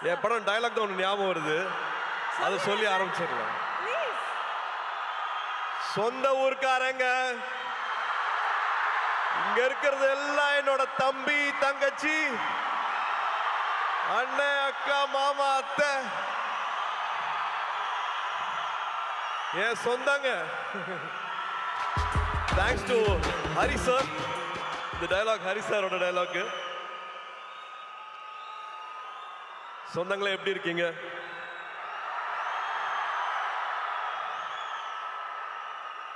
என் படம் டயலாக் தான் ஒன்று ஞாபகம் வருது, அதை சொல்லி ஆரம்பிச்சிடலாம். சொந்த ஊர்க்காரங்க, இங்க இருக்கிறது எல்லாம் என்னோட தம்பி தங்கச்சி அண்ணன் அக்கா மாமா அத்தை என் சொந்தங்க. Thanks to Hari sir. இந்த டயலாக் ஹரி சாரோட டயலாக். சொந்தங்களே எப்படி இருக்கீங்க?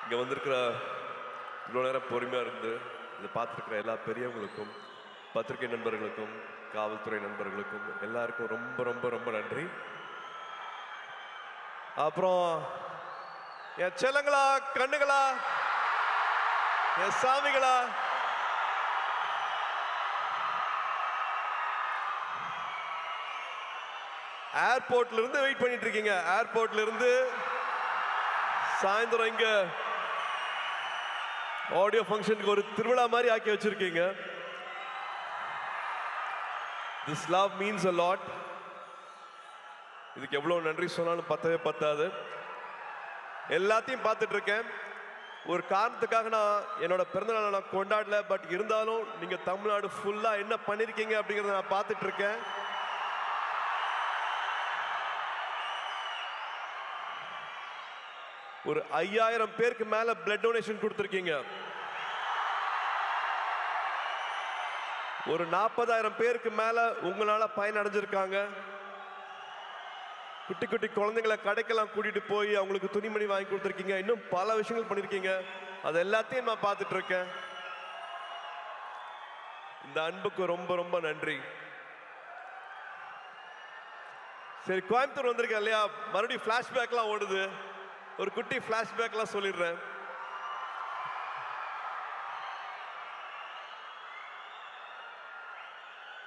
இங்க வந்திருக்கிற இவ்வளோ நேரம் பொறுமையா இருந்து இதை பார்த்துருக்கிற எல்லா பெரியவங்களுக்கும், பத்திரிகை நண்பர்களுக்கும், காவல்துறை நண்பர்களுக்கும் எல்லாருக்கும் ரொம்ப ரொம்ப ரொம்ப நன்றி. அப்புறம் என் செல்லங்களா, கண்ணுகளா, என் சாமிகளா, ஏர்போர்ட்ல இருந்து வெயிட் பண்ணிட்டு இருக்கீங்க. ஏர்போர்ட்ல இருந்து சாயந்தரம் இங்க ஆடியோ ஃபங்க்ஷனுக்கு ஒரு திருவிழா மாதிரி ஆக்கி வச்சிருக்கீங்க. This love means a lot. இதுக்கு எவ்வளவு நன்றி சொன்னாலும் பத்தவே பத்தாது. எல்லாத்தையும் பார்த்துட்டு இருக்கேன். ஒரு காரணத்துக்காக நான் என்னோட பிறந்தநாளை நான் கொண்டாடல, பட் இருந்தாலும் நீங்க தமிழ்நாடு ஃபுல்லா என்ன பண்ணிருக்கீங்க அப்படிங்கறத நான் பார்த்துட்டு இருக்கேன். ஒரு 5000 பேருக்கு மேல பிளட் டொனேஷன் கொடுத்திருக்கீங்க. ஒரு 40,000 பேருக்கு மேல உங்களால பயனடைஞ்சிருக்காங்க. குட்டி குட்டி குழந்தைங்களை கடைக்கெல்லாம் கூட்டிட்டு போய் அவங்களுக்கு துணிமணி வாங்கி கொடுத்துருக்கீங்க. இன்னும் பல விஷயங்கள் பண்ணிருக்கீங்க. அது எல்லாத்தையும் நான் பார்த்துட்டு இருக்கேன். இந்த அன்புக்கு ரொம்ப ரொம்ப நன்றி. சரி, கோயம்புத்தூர் வந்திருக்கேன் இல்லையா, மறுபடியும் பிளாஷ்பேக்லாம் ஓடுது. ஒரு குட்டி பிளாஷ்பேக்லாம் சொல்லிடுறேன்.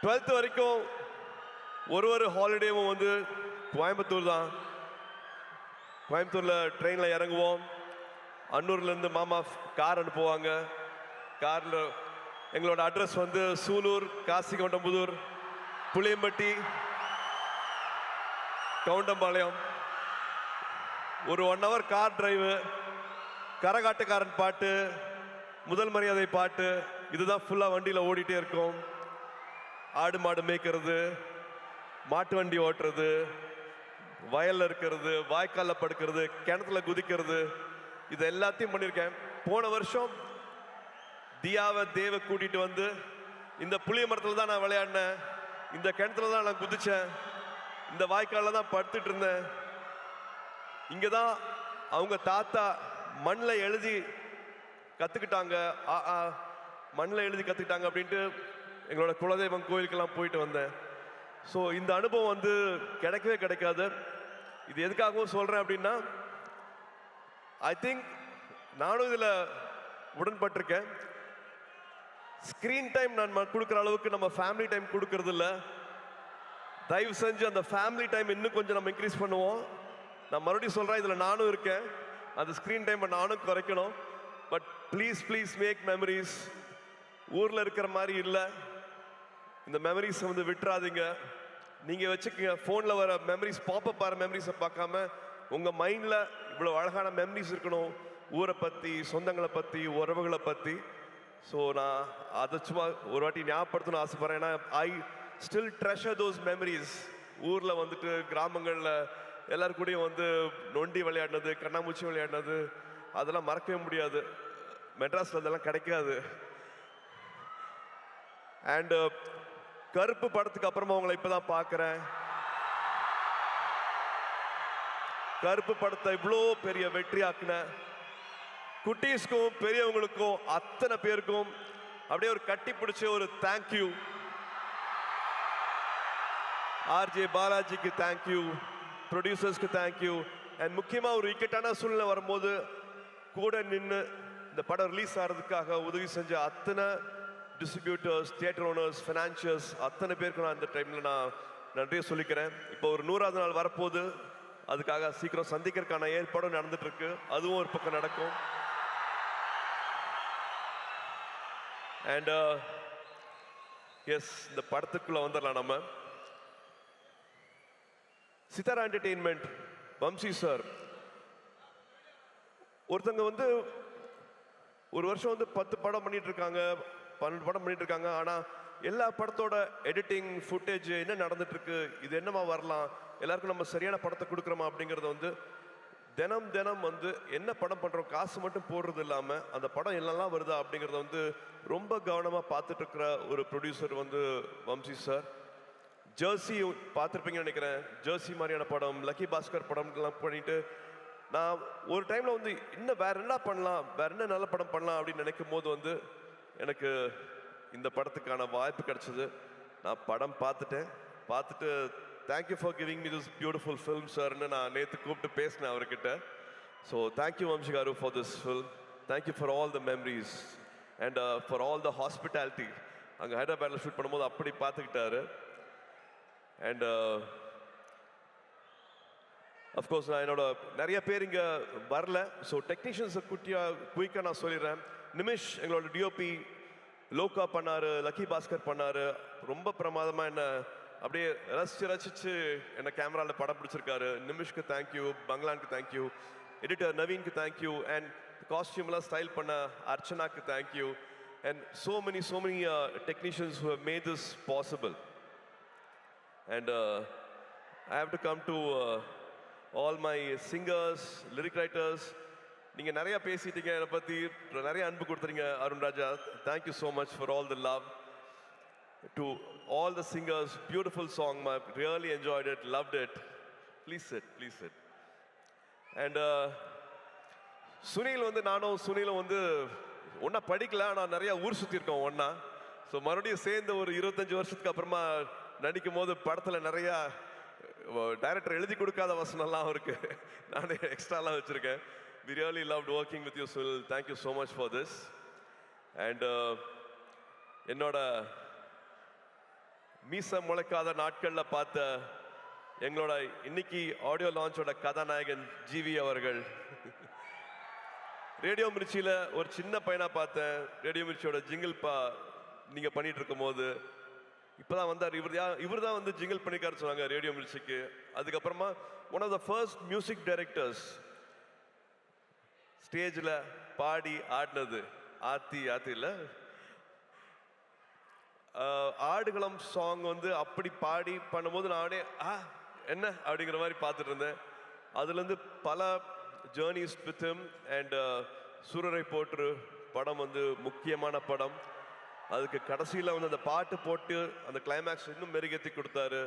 டுவெல்த் வரைக்கும் ஒரு ஹாலிடேவும் வந்து கோயம்புத்தூர் தான். கோயம்புத்தூர்ல ட்ரெயின்ல இறங்குவோம். அன்னூர்ல இருந்து மாமா கார் அனுப்புவாங்க. கார்ல எங்களோட அட்ரஸ் வந்து சூலூர், காசிகவுண்டம்புதூர், புளியம்பட்டி, கவுண்டம்பாளையம். ஒரு 1 hour கார் டிரைவு, கரகாட்டுக்காரன் பாட்டு, முதல் மரியாதை பாட்டு, இதுதான் ஃபுல்லா வண்டியில ஓடிட்டே இருக்கும். ஆடு மாடு மேய்க்கிறது, மாட்டு வண்டி ஓட்டுறது, வயல்ல இருக்கிறது, வாய்க்கால்ல படுக்கிறது, கிணத்துல குதிக்கிறது, இது எல்லாத்தையும் பண்ணியிருக்கேன். போன வருஷம் தியாவை தேவை கூட்டிட்டு வந்து இந்த புளிய மரத்துல தான் நான் விளையாடினேன், இந்த கிணத்துல தான் நான் குதிச்சேன், இந்த வாய்க்கால்ல தான் படுத்துட்டு இருந்தேன். இங்கதான் அவங்க தாத்தா மண்ணில் எழுதி கத்துக்கிட்டாங்க, மண்ணில் எழுதி கத்துக்கிட்டாங்க அப்படின்ட்டு எங்களோட குலதெய்வம் கோயிலுக்கெல்லாம் போயிட்டு வந்தேன். ஸோ இந்த அனுபவம் வந்து கிடைக்கவே கிடைக்காது. இது எதுக்காகவும் சொல்றேன் அப்படின்னா, ஐ திங்க் நானும் இதுல உடன்பட்டிருக்கேன். ஸ்கிரீன் டைம் நான் கொடுக்குற அளவுக்கு நம்ம ஃபேமிலி டைம் கொடுக்கறது இல்லை. தயவு செஞ்சு அந்த ஃபேமிலி டைம் இன்னும் கொஞ்சம் நம்ம இன்க்ரீஸ் பண்ணுவோம். நான் மறுபடியும் சொல்றேன், இதுல நானும் இருக்கேன். அந்த ஸ்கிரீன் டைம் நானும் குறைக்கணும். But please please make memories. ஊர்ல இருக்கிற மாதிரி இல்லை, இந்த மெமரிஸ் வந்து விட்டுறாதீங்க. நீங்க வச்சுக்கோங்க, போன்ல வர மெமரிஸ், பாப்பப் ஆகிற மெமரிஸை பார்க்காம உங்க மைண்ட்ல இவ்வளவு அழகான மெமரிஸ் இருக்கணும், ஊரை பத்தி, சொந்தங்களை பத்தி, உறவுகளை பத்தி. ஸோ நான் அதை சும்மா ஒரு வாட்டி ஞாபகப்படுத்தணும்னு ஆசைப்படுறேன். ஏன்னா I still treasure those memories. ஊர்ல வந்துட்டு கிராமங்கள்ல எல்லாரும் கூடயும் வந்து நொண்டி விளையாடினது, கண்ணாமூச்சி விளையாடினது, அதெல்லாம் மறக்கவே முடியாது. மெட்ராஸ்ல அதெல்லாம் கிடைக்காது. அண்ட் கருப்பு படத்துக்கு அப்புறமா உங்களை இப்பதான் பார்க்கிறேன். கருப்பு படத்தை இவ்வளோ பெரிய வெற்றி ஆக்குன குட்டீஸ்க்கும் பெரியவங்களுக்கும் அத்தனை பேருக்கும் அப்படியே ஒரு கட்டி பிடிச்ச ஒரு தேங்க்யூ. ஆர்ஜே பாலாஜிக்கு தேங்க்யூ, ப்ரொடியூசர்ஸ்க்கு தேங்க்யூ. அண்ட் முக்கியமாக ஒரு இக்கட்டான சூழ்நிலை வரும்போது கூட நின்று இந்த படம் ரிலீஸ் ஆகிறதுக்காக உதவி செஞ்ச அத்தனை டிஸ்ட்ரிபியூட்டர்ஸ், தியேட்டர் ஓனர்ஸ், ஃபினான்ஷியர்ஸ், அத்தனை பேருக்கு நான் இந்த டைமில் நான் நன்றியை சொல்லிக்கிறேன். இப்போ ஒரு 100வது நாள் வரப்போகுது. அதுக்காக சீக்கிரம் சந்திக்கிறதுக்கான ஏற்பாடும் நடந்துட்டு இருக்கு. அதுவும் ஒரு பக்கம் நடக்கும். அண்ட் எஸ், இந்த படத்துக்குள்ள வந்துடலாம். நம்ம சித்தாரா என்டர்டெயின்மெண்ட், வம்சி சார். ஒருத்தங்க வந்து ஒரு வருஷம் வந்து 10 படம் பண்ணிட்டு இருக்காங்க, 12 படம் பண்ணிட்டு இருக்காங்க. ஆனா எல்லா படத்தோட எடிட்டிங் ஃபுட்டேஜ் என்ன நடந்துட்டு இருக்கு, இது என்னமா வரலாம், எல்லாருக்கும் நம்ம சரியான படத்தை கொடுக்குறோமா அப்படிங்கறத வந்து தினம் தினம் வந்து என்ன படம் பண்றோம், காசு மட்டும் போடுறது இல்லாம அந்த படம் என்னெல்லாம் வருதா அப்படிங்கறத வந்து ரொம்ப கவனமா பார்த்துட்டு இருக்கிற ஒரு ப்ரொடியூசர் வந்து வம்சி சார். ஜெர்சி பார்த்துருப்பீங்கன்னு நினைக்கிறேன். ஜெர்சி மாதிரியான படம், லக்கி பாஸ்கர் படம்லாம் பண்ணிட்டு நான் ஒரு டைம்ல வந்து இன்னும் வேற என்ன பண்ணலாம், வேற என்ன நல்ல படம் பண்ணலாம் அப்படின்னு நினைக்கும் போது வந்து எனக்கு இந்த படத்துக்கான வாய்ப்பு கிடைச்சது. நான் படம் பார்த்துட்டு thank you for giving me this beautiful film சார்னு நான் நேற்று கூப்பிட்டு பேசினேன் அவர்கிட்ட. So thank you Vamsi garu for this film. Thank you for all the memories and for all the hospitality. அங்கே ஹைதராபாத்தில் ஷூட் பண்ணும்போது அப்படி பார்த்துக்கிட்டாரு. அண்ட் அஃப்கோர்ஸ் நான் என்னோட நிறைய பேர் இங்கே வரல. ஸோ டெக்னீஷியன்ஸை குயிக்காக நான் சொல்லிடுறேன். நிமிஷ் எங்களோட டிஓபி, லோகா பண்ணாரு, லக்கி பாஸ்கர் பண்ணாரு. ரொம்ப பிரமாதமாக என்ன அப்படியே ரசிச்சு என்ன கேமராவில் படம் பிடிச்சிருக்காரு. நிமிஷ்க்கு தேங்க்யூ, பங்களானுக்கு தேங்க்யூ, எடிட்டர் நவீனுக்கு தேங்க்யூ, அண்ட் காஸ்டியூம்லாம் ஸ்டைல் பண்ண அர்ச்சனாக்கு thank you, and so many technicians who have made this possible. And I have to come to all my singers, lyric writers. நீங்கள் நிறைய பேசிட்டீங்க, என்னை பற்றி நிறைய அன்பு கொடுத்துறீங்க. அருண் ராஜா, thank you so much for all the love. To all the singers, beautiful song, I really enjoyed it, loved it. Please sit. And Sunil வந்து நானும் சுனிலும் வந்து ஒன்றா படிக்கல, ஆனால் நிறையா ஊர் சுற்றிருக்கோம் ஒன்றா. ஸோ மறுபடியும் சேர்ந்து ஒரு 25 வருஷத்துக்கு அப்புறமா நடிக்கும் போது படத்தில் நிறையா டைரக்டர் எழுதி கொடுக்காத வசனம்லாம் இருக்கு, நானே எக்ஸ்ட்ராலாம் வச்சுருக்கேன். We really loved working with you, Sunil. Thank you so much for this. And என்னோட மீச முளைக்காத நாட்களில் பார்த்த எங்களோட இன்னைக்கு ஆடியோ லான்ச்சோட கதாநாயகன் ஜிவி அவர்கள். ரேடியோ மிர்ச்சியில் ஒரு சின்ன பையனா பார்த்தேன். ரேடியோ மிர்ச்சியோட ஜிங்கிள் நீங்கள் பண்ணிட்டு இருக்கும் போது இப்போதான் வந்தார். இவர் தான் வந்து ஜிங்கிள் பண்ணிக்காரு சொன்னாங்க ரேடியோ மிர்ச்சிக்கு. அதுக்கப்புறமா one of the first music directors ஸ்டேஜில் பாடி ஆடினது ஆத்தி இல்லை ஆடுகளம் சாங் வந்து அப்படி பாடி பண்ணும்போது நானே என்ன அப்படிங்கிற மாதிரி பார்த்துட்டு இருந்தேன். அதுலேருந்து பல ஜேர்னிஸ் வித் ஹிம். அண்ட் சூரரை போற்று படம் வந்து முக்கியமான படம். அதுக்கு கடைசியில் வந்து அந்த பாட்டு போட்டு அந்த கிளைமேக்ஸ் இன்னும் மெருகேற்றி கொடுத்தாரு.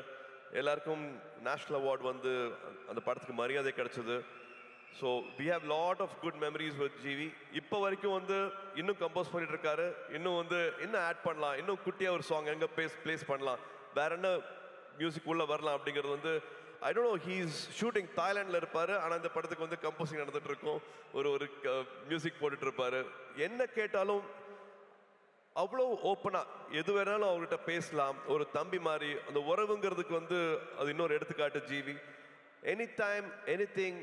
எல்லாருக்கும் நேஷ்னல் அவார்டு வந்து அந்த படத்துக்கு மரியாதை கிடைச்சது. So we have lot of good memories with GV. இப்போ வரைக்கும் வந்து இன்னும் கம்போஸ் பண்ணிட்டு இருக்காரு. இன்னும் வந்து இன்னும் ஆட் பண்ணலாம், இன்னும் குட்டியாக ஒரு சாங் எங்கே பிளேஸ் பண்ணலாம், வேற என்ன மியூசிக் உள்ள வரலாம் அப்படிங்கிறது வந்து I don't know. He is shooting தாய்லாண்டில் இருப்பார், ஆனால் இந்த படத்துக்கு வந்து கம்போசிங் நடந்துட்டு இருக்கும். ஒரு மியூசிக் போட்டுட்டு இருப்பாரு. என்ன கேட்டாலும் அவ்வளோ ஓப்பனாக எது வேணாலும் அவர்கிட்ட பேசலாம். ஒரு தம்பி மாதிரி அந்த உறவுங்கிறதுக்கு வந்து அது இன்னொரு எடுத்துக்காட்டு GV. Any time anything,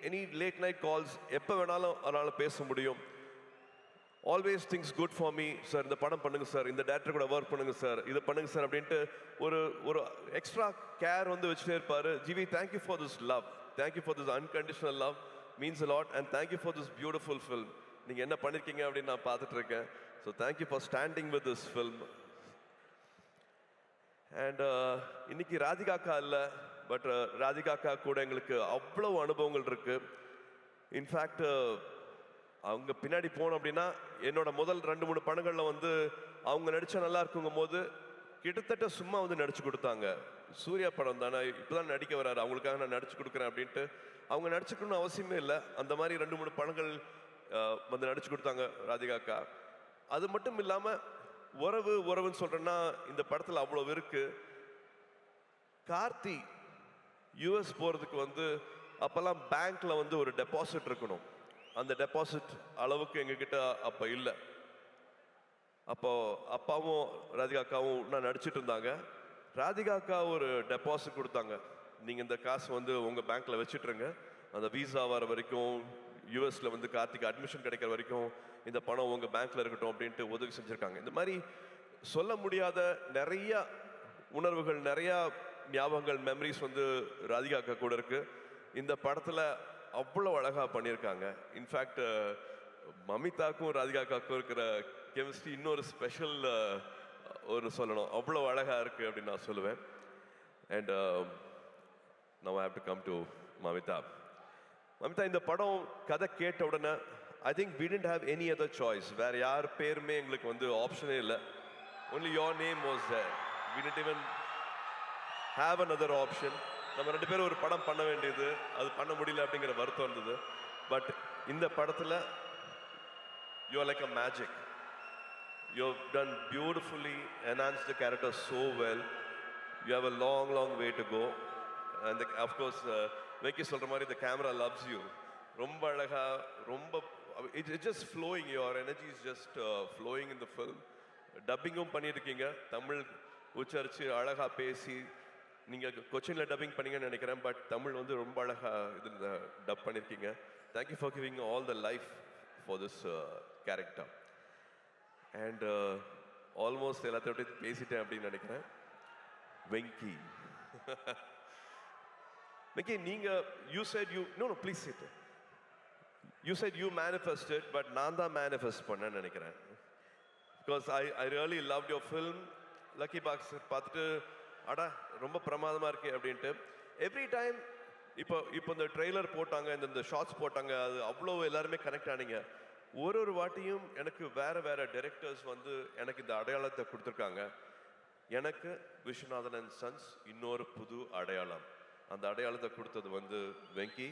any late night calls எப்போ வேணாலும் அதனால் பேச முடியும். Always things good for me sir, இந்த படம் பண்ணுங்க சார், இந்த டேரக்டர் கூட ஒர்க் பண்ணுங்க சார், இதை பண்ணுங்க சார் அப்படின்ட்டு ஒரு எக்ஸ்ட்ரா கேர் வந்து வச்சுட்டே இருப்பார். GV, thank you for this love, thank you for this unconditional love, means a lot. And thank you for this beautiful film. நீங்கள் என்ன பண்ணியிருக்கீங்க அப்படின்னு நான் பார்த்துட்டு இருக்கேன். So thank you for standing with this film. And இன்னைக்கு ராதிகாக்கா இல்லை, பட் ராதிகாக்கா கூட எங்களுக்கு அவ்வளோ அனுபவங்கள் இருக்கு. இன்ஃபேக்ட் அவங்க பின்னாடி போனோம் அப்படின்னா என்னோட முதல் 2-3 படங்களில் வந்து அவங்க நடிச்சா நல்லா இருக்குங்கும் போது கிட்டத்தட்ட சும்மா வந்து நடிச்சு கொடுத்தாங்க. சூர்யா படம் தானே, இப்போதான் நடிக்க வராரு, அவங்களுக்காக நான் நடிச்சு கொடுக்குறேன் அப்படின்ட்டு அவங்க நடிச்சுக்கணும்னு அவசியமே இல்லை. அந்த மாதிரி 2-3 படங்கள் வந்து நடிச்சு கொடுத்தாங்க ராதிகாக்கா. அது மட்டும் இல்லாமல் உறவுன்னு சொல்றேன்னா இந்த படத்தில் அவ்வளோ இருக்கு. கார்த்தி யூஎஸ் போகிறதுக்கு வந்து அப்போல்லாம் பேங்க்ல வந்து ஒரு டெபாசிட் இருக்கணும். அந்த டெபாசிட் அளவுக்கு எங்ககிட்ட அப்போ இல்லை. அப்போ அப்பாவும் ராதிகாக்காவும் நான் நடிச்சிட்டு இருந்தாங்க. ராதிகாக்கா ஒரு டெபாசிட் கொடுத்தாங்க, நீங்கள் இந்த காசு வந்து உங்கள் பேங்க்ல வச்சுட்டுருங்க, அந்த வீசா வர வரைக்கும் யூஎஸ்ல வந்து கார்த்திக் அட்மிஷன் கிடைக்கிற வரைக்கும் இந்த பணம் உங்கள் பேங்க்ல இருக்கட்டும் அப்படின்ட்டு உதவி செஞ்சுருக்காங்க. இந்த மாதிரி சொல்ல முடியாத நிறைய உணர்வுகள், நிறையா ஞாபகங்கள் மெமரிஸ் வந்து ராதிகா அக்கா கூட இருக்கு. இந்த படத்தில் அவ்வளோ அழகாக பண்ணியிருக்காங்க. இன்ஃபேக்ட் மமிதாக்கும் ராதிகா அக்காவுக்கும் இருக்கிற கெமிஸ்ட்ரி இன்னொரு ஸ்பெஷல் ஒரு சொல்லணும், அவ்வளோ அழகாக இருக்குது அப்படின்னு நான் சொல்லுவேன். And now I have to come to Mamitha. Mamitha, இந்த படம் கதை கேட்ட உடனே I think we didn't have any other choice. வேற யார் பேருமே எங்களுக்கு வந்து ஆப்ஷனே இல்லை. only your name was there. we didn't even have another option. நம்ம ரெண்டு பேரும் ஒரு படம் பண்ண வேண்டியது, அது பண்ண முடியல அப்படிங்கிற வருத்தம் இருந்தது. பட் இந்த படத்தில் you are like a magic. You have done beautifully, enhanced the character so well. You have a long way to go. And of course வெக்கி சொல்ற மாதிரி the camera loves you. ரொம்ப அழகா, ரொம்ப it's just flowing. Your energy is just flowing in the film. டப்பிங்கும் பண்ணியிருக்கீங்க, தமிழ் உச்சரித்து அழகாக பேசி. நீங்கள் கொச்சினில் டப்பிங் பண்ணீங்கன்னு நினைக்கிறேன், பட் தமிழ் வந்து ரொம்ப அழகாக இதில் டப் பண்ணியிருக்கீங்க. Thank you for giving all the life for this character. And almost எல்லாத்தையும் பேசிட்டேன் அப்படின்னு நினைக்கிறேன். வெங்கி, வெங்கி, நீங்கள் you said you no please sit. You said you manifested, but நான் தான் மேனிஃபெஸ்ட் பண்ணேன்னு நினைக்கிறேன். Because I really loved your film. Lucky box பார்த்துட்டு அடா ரொம்ப பிரமாதமாக இருக்கு அப்படின்ட்டு எவ்ரி டைம். இப்போ இந்த ட்ரெய்லர் போட்டாங்க, இந்த ஷார்ட்ஸ் போட்டாங்க, அது அவ்வளோ எல்லாருமே கனெக்ட் ஆனீங்க. ஒரு வாட்டியும் எனக்கு வேற டைரக்டர்ஸ் வந்து எனக்கு இந்த அடையாளத்தை கொடுத்துருக்காங்க. எனக்கு விஸ்வநாதன் அண்ட் சன்ஸ் இன்னொரு புது அடையாளம். அந்த அடையாளத்தை கொடுத்தது வந்து வெங்கி.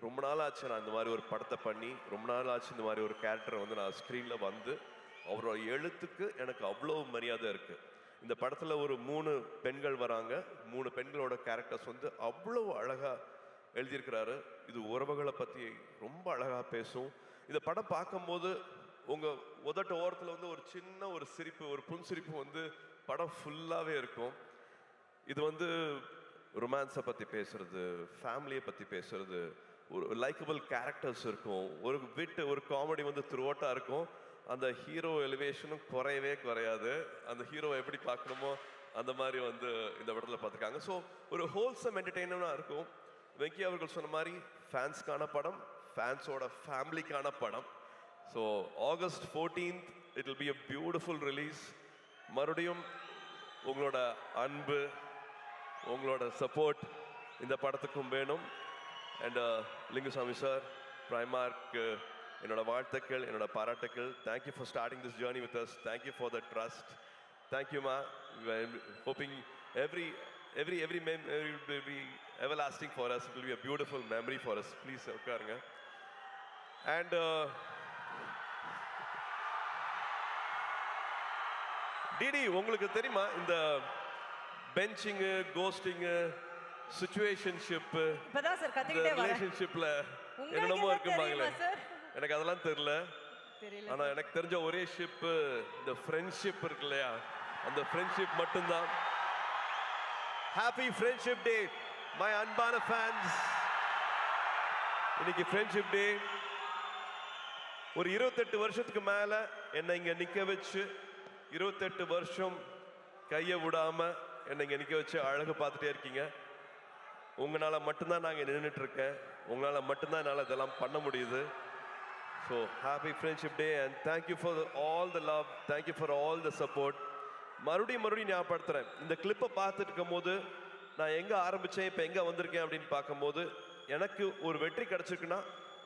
ரொம்ப நாள் ஆச்சு நான் இந்த மாதிரி ஒரு படத்தை பண்ணி, ரொம்ப நாள் ஆச்சு இந்த மாதிரி ஒரு கேரக்டரை வந்து நான் ஸ்க்ரீனில் வந்து. அவரோட எழுத்துக்கு எனக்கு அவ்வளோ மரியாதை இருக்குது. இந்த படத்தில் ஒரு 3 பெண்கள் வராங்க. 3 பெண்களோட கேரக்டர்ஸ் வந்து அவ்வளோ அழகாக எழுதியிருக்கிறாரு. இது உறவுகளை பற்றி ரொம்ப அழகாக பேசும். இந்த படம் பார்க்கும்போது உங்கள் உதட்ட ஓரத்தில் வந்து ஒரு சின்ன ஒரு சிரிப்பு, ஒரு புன்சிரிப்பு வந்து படம் ஃபுல்லாகவே இருக்கும். இது வந்து ரொமான்ஸை பற்றி பேசுறது, ஃபேமிலியை பற்றி பேசுறது, ஒரு லைக்கபிள் கேரக்டர்ஸ் இருக்கும், ஒரு விட்டு ஒரு காமெடி வந்து த்ரூஅவுட்டாக இருக்கும். அந்த ஹீரோ எலிவேஷனும் குறையாது. அந்த ஹீரோவை எப்படி பார்க்கணுமோ அந்த மாதிரி வந்து இந்த படத்தில் பார்த்துருக்காங்க. ஸோ ஒரு ஹோல்சம் என்டர்டெயினராக இருக்கும். வெங்கி அவர்கள் சொன்ன மாதிரி ஃபேன்ஸ்க்கான படம், ஃபேன்ஸோட ஃபேமிலிக்கான படம். So August 14th it will be a beautiful release. மறுபடியும் உங்களோட அன்பு, உங்களோட சப்போர்ட் இந்த படத்துக்கும் வேணும். அண்ட் லிங்குசாமி சார், பிரைமார்க் என்னோட வாழ்த்துக்கள், என்னோட பாராட்டுக்கள். Thank you for starting this journey with us. Thank you for the trust. தேங்க்யூமா. Hoping every memory will be everlasting for us. It will be a beautiful memory for us. Please உட்காருங்க. And DD, உங்களுக்கு தெரியுமா இந்த பெஞ்சிங்கு, கோஸ்டிங்கு, situationship, இப்பதான் sir கத்திக்கிட்டே வரேன். ரிலேஷன்ஷிப்ல என்னென்னமோ இருக்கும்பாங்களே, எனக்கு அதெல்லாம் தெரியல. ஆனா எனக்கு தெரிஞ்ச ஒரே ஷிப் இந்த ஃப்ரெண்ட்ஷிப் இருக்கு இல்லையா, அந்த ஃப்ரெண்ட்ஷிப் மட்டும்தான். ஹாப்பி ஃப்ரெண்ட்ஷிப் டே மை அன்பான ஃபேன்ஸ். இன்னைக்கு ஃப்ரெண்ட்ஷிப் டே. ஒரு 28 வருஷத்துக்கு மேல என்னை இங்க நிக்க வச்சு, 28 வருஷம் கையை விடாம என்னை இங்க நிக்க வச்சு அழகு பார்த்துட்டே இருக்கீங்க. உங்களால மட்டும்தான் நாங்க நின்றுட்டு இருக்கேன். உங்களால மட்டும்தான் என்னால் இதெல்லாம் பண்ண முடியுது. So happy friendship day and thank you for all the love. Thank you for all the support. மறுபடியும் ஞாபகப்படுத்துறேன், இந்த கிளிப்பை பார்த்துட்டு இருக்கும் போது நான் எங்கே ஆரம்பித்தேன், இப்போ எங்கே வந்திருக்கேன் அப்படின்னு பார்க்கும்போது, எனக்கு ஒரு வெற்றி கிடைச்சிருக்குன்னா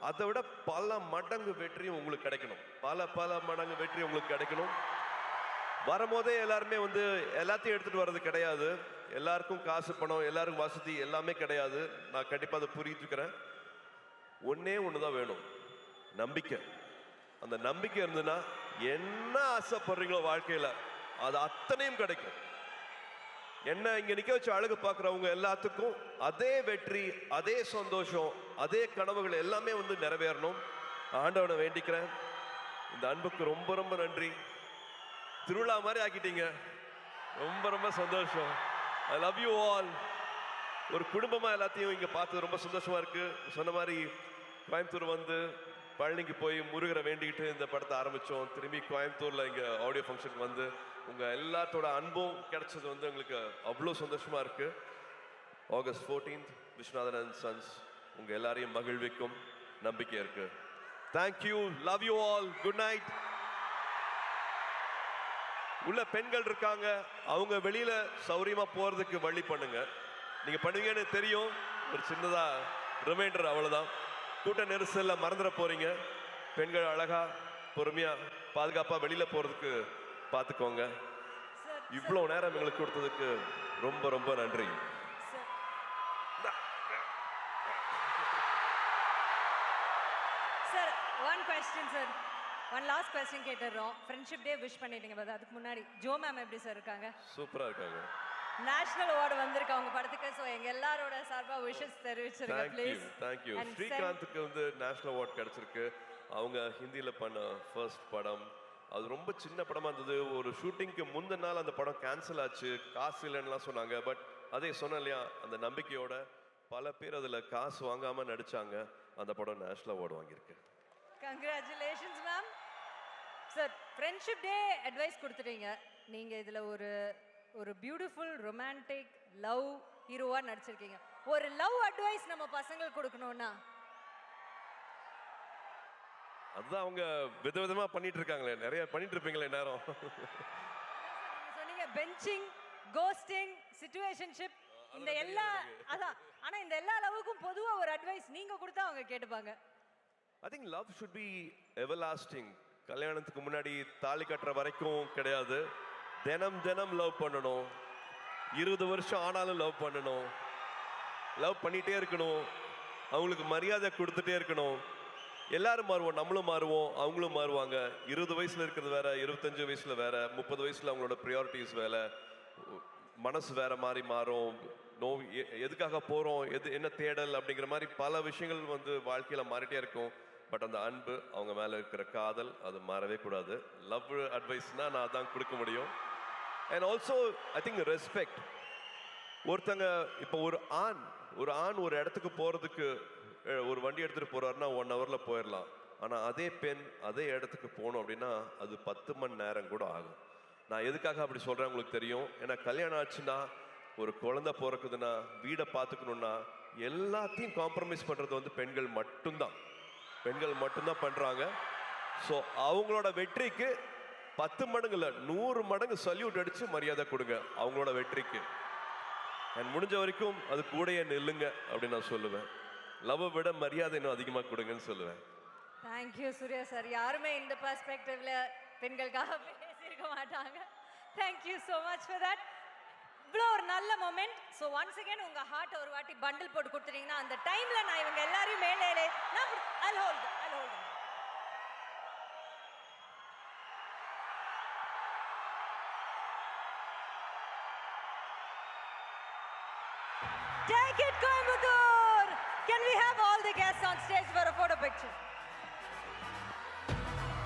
அதை விட பல மடங்கு வெற்றியும் உங்களுக்கு கிடைக்கணும். பல மடங்கு வெற்றி உங்களுக்கு கிடைக்கணும். வரும்போதே எல்லாருமே வந்து எல்லாத்தையும் எடுத்துகிட்டு வர்றது கிடையாது. எல்லாருக்கும் காசு, பணம், எல்லாருக்கும் வசதி எல்லாமே கிடையாது. நான் கண்டிப்பாக அதை புரிஞ்சுக்கிறேன். ஒன்று தான் வேணும், நம்பிக்கை. அந்த நம்பிக்கை இருந்ததுன்னா என்ன ஆசைப்படுறீங்களோ வாழ்க்கையில் அது அத்தனையும் கிடைக்கும். என்ன இங்க நிக்க வச்சு அழகு பார்க்குறவங்க எல்லாத்துக்கும் அதே வெற்றி, அதே சந்தோஷம், அதே கனவுகள் எல்லாமே வந்து நிறைவேறணும். ஆண்டவனை வேண்டிக்கிறேன். இந்த அன்புக்கு ரொம்ப நன்றி. திருவிழா மாதிரி ஆக்கிட்டீங்க. ரொம்ப சந்தோஷம். I love you all. ஒரு குடும்பமா எல்லாத்தையும் இங்க பார்த்து ரொம்ப சந்தோஷமா இருக்கு. சொன்ன மாதிரி கோயம்புத்தூர் வந்து பழனிக்கு போய் முருகரை வேண்டிக்கிட்டு இந்த படத்தை ஆரம்பித்தோம். திரும்பி கோயம்புத்தூரில் இங்கே ஆடியோ ஃபங்க்ஷனுக்கு வந்து உங்கள் எல்லாத்தோட அன்பும் கிடைச்சது வந்து எங்களுக்கு அவ்வளோ சந்தோஷமாக இருக்குது. August 14th Viswanathan and sons உங்க எல்லாரையும் மகிழ்விக்கும் நம்பிக்கை இருக்கு. Thank you, love you all, good night. உள்ள பெண்கள் இருக்காங்க, அவங்க வெளியில சௌரியமா போறதுக்கு வழி பண்ணுங்க. நீங்க பண்ணுவீங்கன்னு தெரியும். ஒரு சின்னதா ரிமைண்டர், அவ்வளவுதான். கூட்ட நெரிசல்ல மறந்துட போறீங்க. பெண்கள் அழகா பொறுமையா பாதுகாப்பா வெளியில போறதுக்கு பார்த்துக்கோங்க. இவ்வளவு நேரம் எங்களுக்கு கொடுத்ததுக்கு ரொம்ப ரொம்ப நன்றி. Sir, one question sir, one last question கேட்டுறோம். ஃப்ரெண்ட்ஷிப் டே விஷ் பண்ணிட்டீங்க, பட் அதுக்கு முன்னாடி ஜோ மேம் எப்படி சார் இருக்காங்க? சூப்பரா இருக்காங்க. நேஷனல் அவார்டு வந்திருக்கு அவங்க படத்துக்கு. ஸோ எங்க எல்லாரோட சார்பா விஷஸ் தெரிவிச்சிருங்க ப்ளீஸ். தேங்க்யூ. ஸ்ரீகாந்துக்கு வந்து நேஷனல் அவார்டு கிடைச்சிருக்கு. அவங்க ஹிந்தியில பண்ண ஃபர்ஸ்ட் படம். அது ரொம்ப சின்ன படமா இருந்தது. ஒரு ஷூட்டிங்க்கு முந்தின நாள் அந்த படம் கேன்சல் ஆச்சு, காசு இல்லைன்னுலாம் சொன்னாங்க. பட் அதே சொன்னேன் இல்லையா, அந்த நம்பிக்கையோட பல பேர் அதில் காசு வாங்காம நடிச்சாங்க. அந்த படம் நேஷனல் அவார்டு வாங்கியிருக்கு. Congratulations ma'am. Sir, friendship day advice கொடுத்துட்டீங்க. நீங்க இதுல ஒரு பியூட்டிஃபுல் ரொமான்டிக் லவ் ஹீரோவா நடிச்சிருக்கீங்க. ஒரு லவ் அட்வைஸ் நம்ம பசங்களுக்கு கொடுக்கணும்னா? அதுதான் அவங்க விதவிதமா பண்ணிட்டு இருக்காங்களே, நிறைய பண்ணிட்டு இருப்பீங்களே நேரம். சொன்னீங்க பெஞ்சிங், கோஸ்டிங், சிச்சுவேஷன்ஷிப், இந்த எல்லா அதான். ஆனா இந்த எல்லா லவ்வுக்கும் பொதுவா ஒரு அட்வைஸ் நீங்க கொடுத்தா அவங்க கேட்டுப்பாங்க. I think love should be everlasting. கல்யாணத்துக்கு முன்னாடி தாலி கட்டுற வரைக்கும் கிடையாது. தினம் தினம் லவ் பண்ணணும். 20 வருஷம் ஆனாலும் லவ் பண்ணணும். லவ் பண்ணிட்டே இருக்கணும். அவங்களுக்கு மரியாதை கொடுத்துட்டே இருக்கணும். எல்லாரும் மாறுவோம், நம்மளும் மாறுவோம், அவங்களும் மாறுவாங்க. 20 வயசுல இருக்கிறது வேற, 25 வயசுல வேற, 30 வயசுல அவங்களோட ப்ரியாரிட்டிஸ் வேற, மனசு வேற மாதிரி மாறும். எதுக்காக போறோம், என்ன தேடல் அப்படிங்கிற மாதிரி பல விஷயங்கள் வந்து வாழ்க்கையில மாறிட்டே இருக்கும். பட் அந்த அன்பு, அவங்க மேல இருக்கிற காதல், அது மாறவே கூடாது. லவ் அட்வைஸ்னா நான் அதான் கொடுக்க முடியும். And also I think respect. ஒருத்தங்க இப்போ ஒரு ஆண் ஒரு இடத்துக்கு போறதுக்கு ஒரு வண்டி எடுத்துட்டு போறாருன்னா 1 hourல போயிடலாம். ஆனா அதே பெண் அதே இடத்துக்கு போகணும் அப்படின்னா அது 10 மணி நேரம் கூட ஆகும். நான் எதுக்காக அப்படி சொல்றேன் உங்களுக்கு தெரியும். ஏன்னா கல்யாணம் ஆச்சுன்னா, ஒரு குழந்தை பிறக்குதுன்னா, வீடை பார்த்துக்கணும்னா எல்லாத்தையும் காம்ப்ரமைஸ் பண்றது வந்து பெண்கள் மட்டும்தான் பண்றாங்க. ஸோ அவங்களோட வெற்றிக்கு 10 மடங்கு இல்லை, 100 மடங்கு சல்யூட் அடிச்சு மரியாதை கொடுங்க அவங்களோட வெற்றிக்கு. அண்ட் முடிஞ்ச வரைக்கும் அது கூடயே நில்லுங்க அப்படின்னு நான் சொல்லுவேன். லவ்வை விட மரியாதை இன்னும் அதிகமாக கொடுங்கன்னு சொல்லுவேன். Thank you Surya sir. யாருமே இந்த பெர்ஸ்பெக்டிவ்ல பெண்களுக்காக பேசியிருக்க மாட்டாங்க. Thank you so much for that. இவ்வளோ ஒரு நல்ல மொமெண்ட். ஸோ ஒன்ஸ் அகேன் உங்க ஹார்ட் ஒரு வாட்டி பண்டில் போட்டு கொடுத்துட்டீங்கன்னா அந்த டைம்ல நான் இவங்க எல்லாரையும் மேலே I'll hold. Take it, Coimbatore! Can we have all the guests on stage for a photo picture?